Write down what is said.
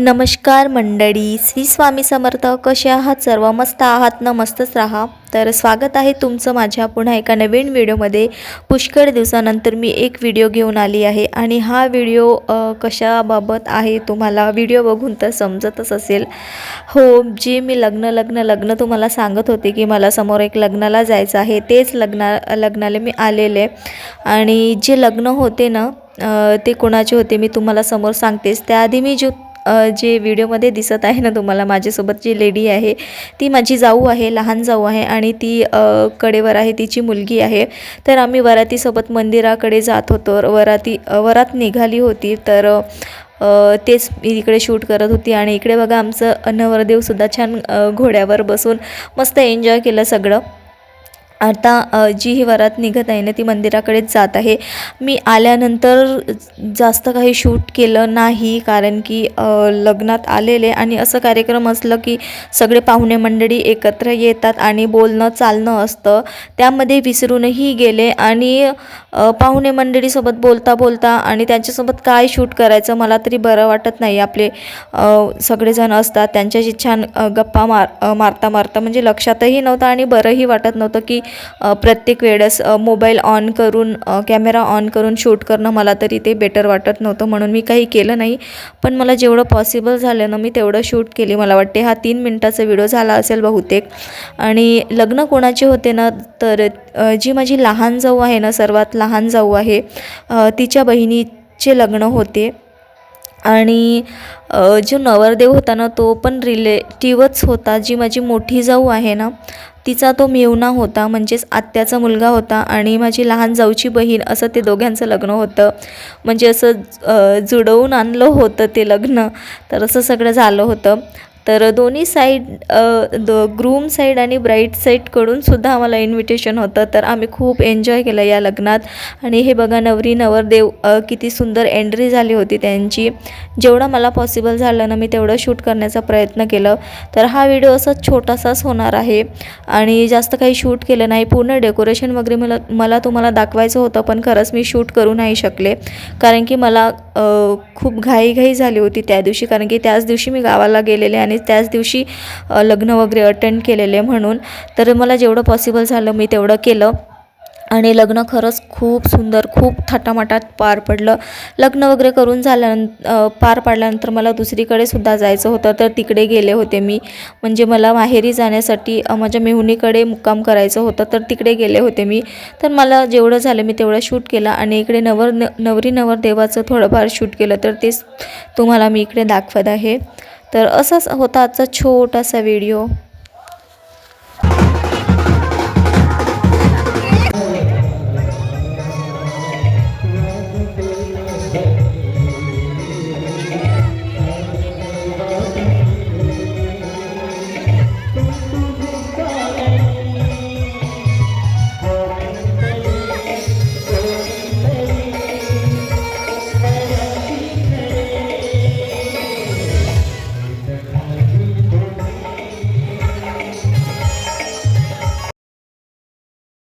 नमस्कार मंडळी, श्री स्वामी समर्थ. कसे आहात सर्व? मस्त आहात ना? मस्तच राहा. तर स्वागत आहे तुमचं माझ्या पुन्हा एका नवीन व्हिडिओमध्ये. पुष्कळ दिवसानंतर मी एक व्हिडिओ घेऊन आली आहे आणि हा व्हिडिओ कशाबाबत आहे तुम्हाला व्हिडिओ बघून तर समजतच असेल. हो, जे मी लग्न तुम्हाला सांगत होते की मला समोर एक लग्नाला जायचं आहे, तेच लग्नाला मी आलेले. आणि जे लग्न होते ना ते कोणाचे होते मी तुम्हाला समोर सांगतेच. त्याआधी मी जे व्हिडिओमध्ये दिसत आहे ना तुम्हाला, माझ्यासोबत जी लेडी आहे ती माझी जाऊ आहे, लहान जाऊ आहे आणि ती कडेवर आहे, तिची मुलगी आहे. तर आम्ही वरातीसोबत मंदिराकडे जात होतो. वरात निघाली होती, तर तेच मी इकडे शूट करत होती. आणि इकडे बघा आमचं नवरदेवसुद्धा छान घोड्यावर बसून मस्त एन्जॉय केलं सगळं. आता जी ही वरात निघत आहे ना ती मंदिराकडेच जात आहे. मी आल्यानंतर जास्त काही शूट केलं नाही, कारण की लग्नात आलेले आणि असं कार्यक्रम असलं की सगळे पाहुणे मंडळी एकत्र येतात आणि बोलणं चालणं असतं, त्यामध्ये विसरूनही गेले. आणि पाहुणे मंडळीसोबत बोलता आणि त्यांच्यासोबत काय शूट करायचं मला तरी बरं वाटत नाही. आपले सगळेजण असतात त्यांच्याशी छान गप्पा मारता म्हणजे लक्षातही नव्हतं आणि बरंही वाटत नव्हतं की प्रत्येक वेळेस मोबाईल ऑन करून कॅमेरा ऑन करून शूट करणं मला तरी ते बेटर वाटत नव्हतं, म्हणून मी काही केलं नाही. पण मला जेवढं पॉसिबल झालं ना मी तेवढं शूट केली. मला वाटते हा 3 मिनिटाचा व्हिडिओ झाला असेल बहुतेक. आणि लग्न कोणाचे होते ना, तर जी माझी लहान जाऊ आहे ना, सर्वात लहान जाऊ आहे, तिच्या बहिणीचे लग्न होते. आणि जो नवरदेव होता ना तो पण रिलेटिव्हच होता. जी माझी मोठी जाऊ आहे ना तिचा तो मेहुणा होता, म्हणजेच आत्याचा मुलगा होता. आणि माझी लहान जाऊची बहीण, असं ते दोघांचं लग्न होतं. म्हणजे असं जुळवून आणलं होतं ते लग्न. तर असं सगळं झालं होतं. तर दोन्ही साईड ग्रूम साईड आणि ब्राईड साईडकडून सुद्धा आम्हाला इन्व्हिटेशन होतं. तर आम्ही खूप एन्जॉय केलं या लग्नात. आणि हे बघा नवरदेव किती सुंदर एंट्री झाली होती त्यांची. जेवढं मला पॉसिबल झालं ना मी तेवढं शूट करण्याचा प्रयत्न केलं. तर हा व्हिडिओ असा छोटासाच होणार आहे आणि जास्त काही शूट केलं नाही. पूर्ण डेकोरेशन वगैरे मला तुम्हाला दाखवायचं होतं, पण खरंच मी शूट करू नाही शकले, कारण की मला खूप घाई झाली होती त्या दिवशी. कारण की त्याच दिवशी मी गावाला गेलेले आणि त्याच दिवशी लग्न वगैरे अटेंड केलेले, म्हणून तर मला जेवढं पॉसिबल झालं मी तेवढं केलं. आणि लग्न खरंच खूप सुंदर, खूप थाटामाटात पार पडलं. लग्न वगैरे करून पार पाडल्यानंतर मला दुसरीकडे सुद्धा जायचं होतं, तर तिकडे गेले होते मी. म्हणजे मला माहेरी जाण्यासाठी माझ्या मेहुणीकडे मुक्काम करायचं होतं, तर तिकडे गेले होते मी. तर मला जेवढं झालं मी तेवढं शूट केलं. आणि इकडे नवरदेवाचं थोडंफार शूट केलं, तर तेच तुम्हाला मी इकडे दाखवत आहे. तर असाच होता आजचा छोटासा व्हिडिओ.